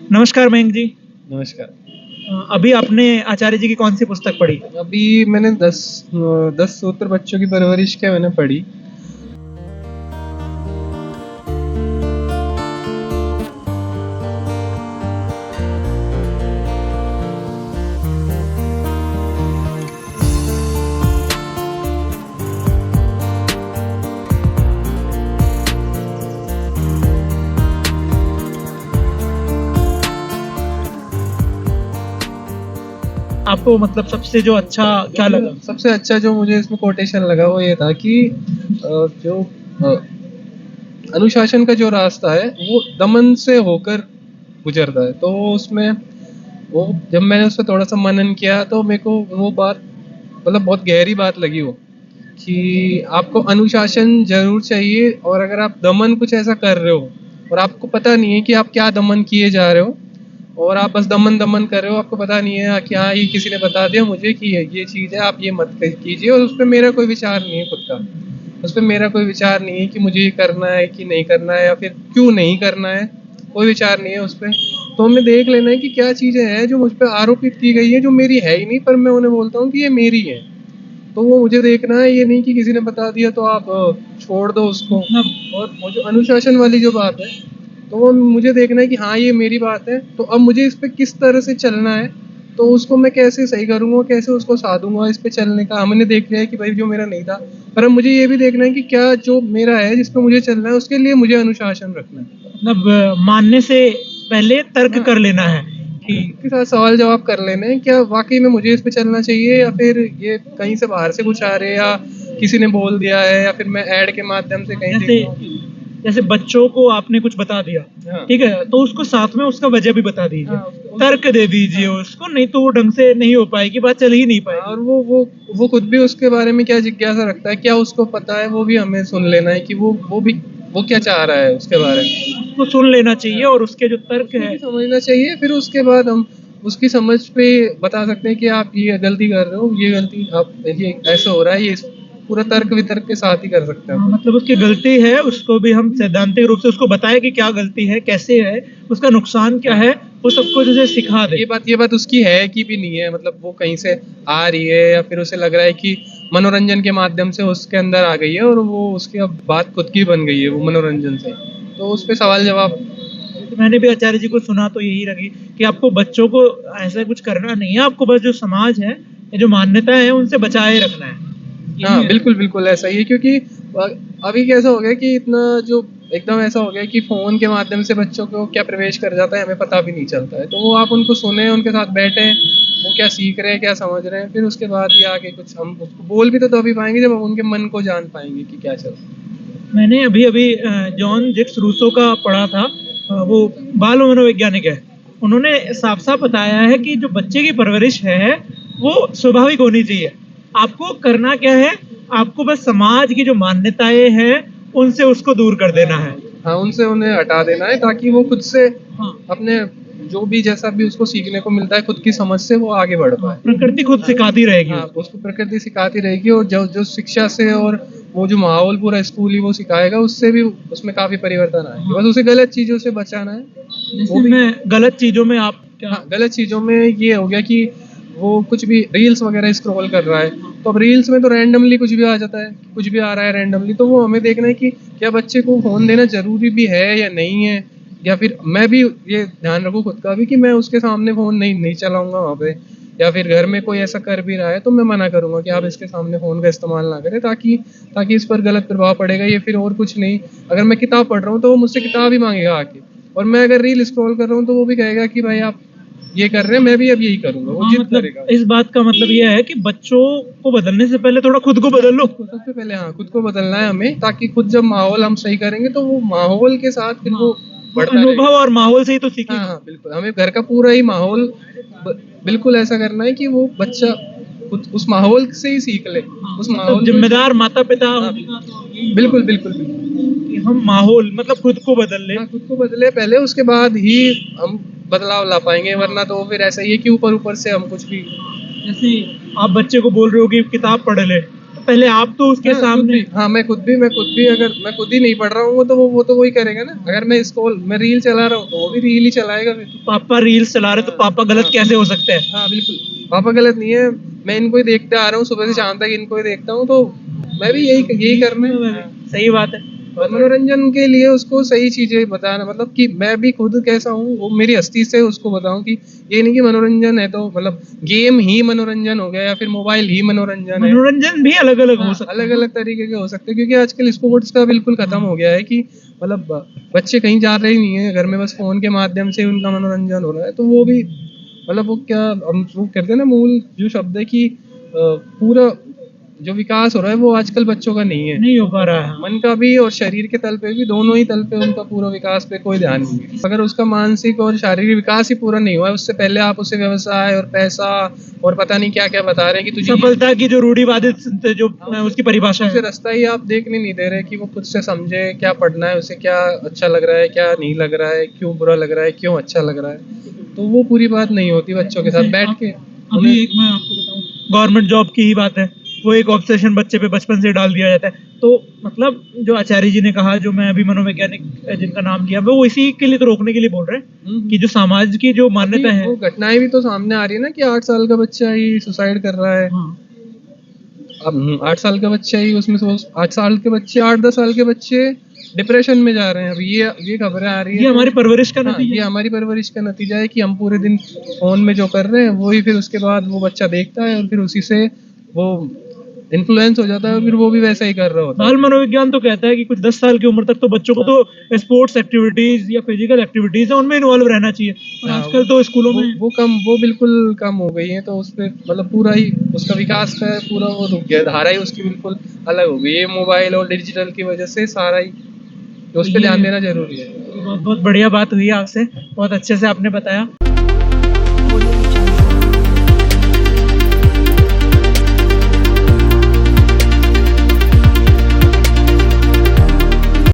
नमस्कार मयंक जी। नमस्कार। अभी आपने आचार्य जी की कौन सी पुस्तक पढ़ी? अभी मैंने 10 सूत्र बच्चों की परवरिश क्या मैंने पढ़ी। आपको मतलब सबसे जो अच्छा क्या लगा? सबसे अच्छा जो मुझे इसमें कोटेशन लगा वो ये था कि जो अनुशासन का जो रास्ता है वो दमन से होकर गुजरता है। तो उसमें वो जब मैंने उस पर थोड़ा सा मनन किया तो मेरे को वो बात मतलब बहुत गहरी बात लगी वो, कि आपको अनुशासन ज़रूर चाहिए, और अगर आप दमन कुछ ऐसा कर रहे हो और आपको पता नहीं है कि आप क्या दमन किए जा रहे हो, और आप बस दमन दमन कर रहे हो, आपको पता नहीं है कि हाँ ये किसी ने बता दिया मुझे कि ये चीज़ है, आप ये मत कीजिए, और उस पर मेरा कोई विचार नहीं है खुद का। उस पर मेरा कोई विचार नहीं है कि मुझे ये करना है कि नहीं करना है, या फिर क्यों नहीं करना है, कोई विचार नहीं है उस पर। तो हमने देख लेना है कि क्या चीज़ें हैं जो मुझ पर आरोपित की गई है, जो मेरी है ही नहीं, पर मैं उन्हें बोलता हूँ कि ये मेरी है। तो वो मुझे देखना है, ये नहीं कि किसी ने बता दिया तो आप छोड़ दो उसको। और वो जो अनुशासन वाली जो बात है, तो वो मुझे देखना है कि हाँ ये मेरी बात है, तो अब मुझे इस पे किस तरह से चलना है, तो उसको मैं कैसे सही करूँगा, कैसे उसको साधूंगा इस पे चलने का। हमने देख लिया है कि भाई जो मेरा नहीं था, पर अब मुझे ये भी देखना है कि क्या जो मेरा है जिस पे मुझे चलना है उसके लिए मुझे अनुशासन रखना है। मतलब मानने से पहले तर्क कर लेना है कि के साथ सवाल जवाब कर लेने हैं, क्या वाकई में मुझे इस पे चलना चाहिए, या फिर ये कहीं से बाहर से कुछ आ रहे हैं, या किसी ने बोल दिया है, या फिर मैं ऐड के माध्यम से कहीं जैसे देख रहा हूँ। जैसे बच्चों को आपने कुछ बता दिया, हाँ। ठीक है, तो उसको साथ में उसका वजह भी बता दीजिए, हाँ, तर्क दे दीजिए उसको, नहीं तो वो ढंग से नहीं हो पाएगी, बात चल ही नहीं पाएगी। और वो खुद भी उसके बारे में क्या जिज्ञासा रखता है, क्या उसको पता है, वो भी हमें सुन लेना है कि वो क्या चाह रहा है उसके बारे में। उसको सुन लेना चाहिए और उसके जो तर्क उसको है भी समझना चाहिए, फिर उसके बाद हम उसकी समझ पे बता सकते हैं कि आप ये गलती कर रहे हो, ये गलती आप ये ऐसा हो रहा है, ये पूरा तर्क वितर्क के साथ ही कर सकते हैं। मतलब उसकी गलती है, उसको भी हम सैद्धांतिक रूप से उसको बताएं कि क्या गलती है, कैसे है, उसका नुकसान क्या है, वो सब कुछ उसे सिखा दे। ये बात उसकी है कि भी नहीं है, मतलब वो कहीं से आ रही है, या फिर उसे लग रहा है कि मनोरंजन के माध्यम से उसके अंदर आ गई है, और वो उसकी अब बात खुद की बन गई है वो मनोरंजन से। तो उस पे सवाल जवाब। तो मैंने भी आचार्य जी को सुना तो यही लगी कि आपको बच्चों को ऐसा कुछ करना नहीं है, आपको बस जो समाज है, जो मान्यताएं हैं, उनसे बचाए रखना है। हाँ बिल्कुल बिल्कुल ऐसा ही है, क्योंकि अभी कैसा हो गया कि इतना जो एकदम ऐसा हो गया कि फोन के माध्यम से बच्चों को क्या प्रवेश कर जाता है हमें पता भी नहीं चलता है। तो वो आप उनको सुने, उनके साथ बैठे, वो क्या सीख रहे हैं, क्या समझ रहे हैं, फिर उसके बाद ही आगे कुछ हम उसको बोल भी तो अभी पाएंगे जब हम उनके मन को जान पाएंगे कि क्या चल रहा है। मैंने अभी अभी जॉन जिक्स रूसो का पढ़ा था, वो बाल मनोवैज्ञानिक है। उन्होंने साफ साफ बताया है कि जो बच्चे की परवरिश है वो स्वाभाविक होनी चाहिए। आपको करना क्या है, आपको बस समाज की जो मान्यताएं हैं उनसे उसको दूर कर देना है। हाँ उनसे उन्हें हटा देना है, ताकि वो खुद से हाँ, अपने जो भी जैसा भी उसको सीखने को मिलता है खुद की समझ से वो आगे बढ़ पाए। प्रकृति खुद सिखाती रहेगी हाँ उसको। उसको प्रकृति सिखाती रहेगी, और जो जो शिक्षा से और वो जो माहौल पूरा स्कूल ही वो सिखाएगा, उससे भी उसमें काफी परिवर्तन आएंगे। बस उसे गलत चीजों से बचाना है। वो भी में गलत चीजों में आप क्या? हाँ गलत चीजों में ये हो गया कि वो कुछ भी रील्स वगैरह स्क्रॉल कर रहा है, तो अब रील्स में तो रैंडमली कुछ भी आ जाता है, कुछ भी आ रहा है रैंडमली। तो वो हमें देखना है कि क्या बच्चे को फोन देना जरूरी भी है या नहीं है, या फिर मैं भी ये ध्यान रखूँ खुद का भी कि मैं उसके सामने फोन नहीं चलाऊंगा वहाँ पे, या फिर घर में कोई ऐसा कर भी रहा है तो मैं मना करूंगा कि आप इसके सामने फ़ोन का इस्तेमाल ना करें, ताकि ताकि इस पर गलत प्रभाव पड़ेगा। ये फिर और कुछ नहीं, अगर मैं किताब पढ़ रहा हूँ तो वो मुझसे किताब ही मांगेगा आके, और मैं अगर रील स्क्रॉल कर रहा हूँ तो वो भी कहेगा कि भाई आप ये कर रहे हैं, मैं भी अब यही करूंगा। वो जिद मतलब करेगा। इस बात का मतलब यह है कि बच्चों को बदलने से पहले थोड़ा खुद को बदल लो। सबसे पहले हाँ खुद को बदलना है हमें, ताकि खुद जब माहौल हम सही करेंगे तो वो माहौल के साथ फिर वो बढ़ता अनुभव रहेगा। और माहौल से ही तो सीखेगा। हाँ बिल्कुल, हमें घर का पूरा ही माहौल बिल्कुल ऐसा करना है कि वो बच्चा उस माहौल से ही सीख ले, उस माहौल मतलब जिम्मेदार माता पिता बिल्कुल बिल्कुल बिल्कुल। कि हम माहौल मतलब खुद को बदल ले। हाँ खुद को बदले पहले, उसके बाद ही हम बदलाव ला पाएंगे, वरना तो फिर ऐसा ही है कि ऊपर ऊपर से हम कुछ भी। जैसे आप बच्चे को बोल रहे हो कि किताब पढ़ ले, तो पहले आप तो उसके हाँ, सामने हाँ मैं खुद भी अगर मैं खुद ही नहीं पढ़ रहा हूँ वो तो वही करेगा ना। अगर मैं रील चला रहा हूँ तो वो भी रील ही चलाएगा फिर। पापा रील्स चला रहे तो पापा गलत कैसे हो सकते हैं? हाँ बिल्कुल, पापा गलत नहीं है, मैं इनको ही देखते आ रहा हूँ सुबह से शाम तक, इनको ही देखता हूँ, तो मैं भी यही करना है। सही बात है। और मनोरंजन के लिए उसको सही चीजें बताना, मतलब कि मैं भी खुद कैसा हूँ वो मेरी हस्ती से उसको बताऊं कि ये नहीं कि मनोरंजन है तो मतलब गेम ही मनोरंजन हो गया या फिर मोबाइल ही मनोरंजन है। मनोरंजन भी अलग अलग हो सकता अलग है। अलग तरीके के हो सकते हैं, क्योंकि आजकल स्पोर्ट्स का बिल्कुल खत्म हो गया है कि मतलब बच्चे कहीं जा रहे ही नहीं है, घर में बस फोन के माध्यम से उनका मनोरंजन हो रहा है। तो वो भी मतलब वो क्या हम वो कहते हैं ना, मूल जो शब्द है कि पूरा जो विकास हो रहा है वो आजकल बच्चों का नहीं है, नहीं हो पा रहा है। मन का भी और शरीर के तल पे भी, दोनों ही तल पे उनका पूरा विकास पे कोई ध्यान नहीं है। अगर उसका मानसिक और शारीरिक विकास ही पूरा नहीं हुआ है, उससे पहले आप उसे व्यवसाय और पैसा और पता नहीं क्या क्या बता रहे हैं कि तुझे सफलता की जो रूढ़िवादित जो उसकी परिभाषा उसे है। रास्ता ही आप देखने नहीं दे रहे कि वो खुद से समझे क्या पढ़ना है, उसे क्या अच्छा लग रहा है, क्या नहीं लग रहा है, क्यों बुरा लग रहा है, क्यों अच्छा लग रहा है। तो वो पूरी बात नहीं होती बच्चों के साथ बैठ के। अभी एक मैं आपको बताऊं, गवर्नमेंट जॉब की ही बात है, वो एक ऑब्सेशन बच्चे पे बचपन से डाल दिया जाता है। तो मतलब जो आचार्य जी ने कहा, जो मैं अभी मनोवैज्ञानिक जिनका नाम लिया, वो इसी के लिए तो रोकने के लिए बोल रहे हैं कि जो समाज की जो मान्यता है, वो घटनाएं भी तो सामने आ रही है ना कि 8 साल का बच्चा ही सुसाइड कर रहा है। हाँ, अब 8 साल का बच्चा ही, उसमें से 8 साल के बच्चे, 8-10 साल के बच्चे डिप्रेशन में जा रहे हैं। अब ये खबरें आ रही है, ये हमारी परवरिश का हाँ, नतीजा ये है। हमारी परवरिश का नतीजा है कि हम पूरे दिन फोन में जो कर रहे हैं वही फिर उसके बाद वो बच्चा देखता है और फिर उसी से वो इन्फ्लुएंस हो जाता है और फिर वो भी वैसा ही कर रहा होता है। बाल मनोविज्ञान तो कहता है कि कुछ 10 साल की उम्र तक तो बच्चों को तो स्पोर्ट्स एक्टिविटीज या फिजिकल एक्टिविटीज है उनमें इन्वॉल्व रहना चाहिए, और हाँ, आजकल तो स्कूलों में वो बिल्कुल कम हो गई है, तो उस पे मतलब पूरा ही उसका विकास का है, पूरा वो रुक गया, धारा ही उसकी बिल्कुल अलग हो गई है मोबाइल और डिजिटल की वजह से सारा ही। तो उस पे ध्यान देना जरूरी है। बहुत बहुत बढ़िया बात हुई आपसे, बहुत अच्छे से आपने बताया।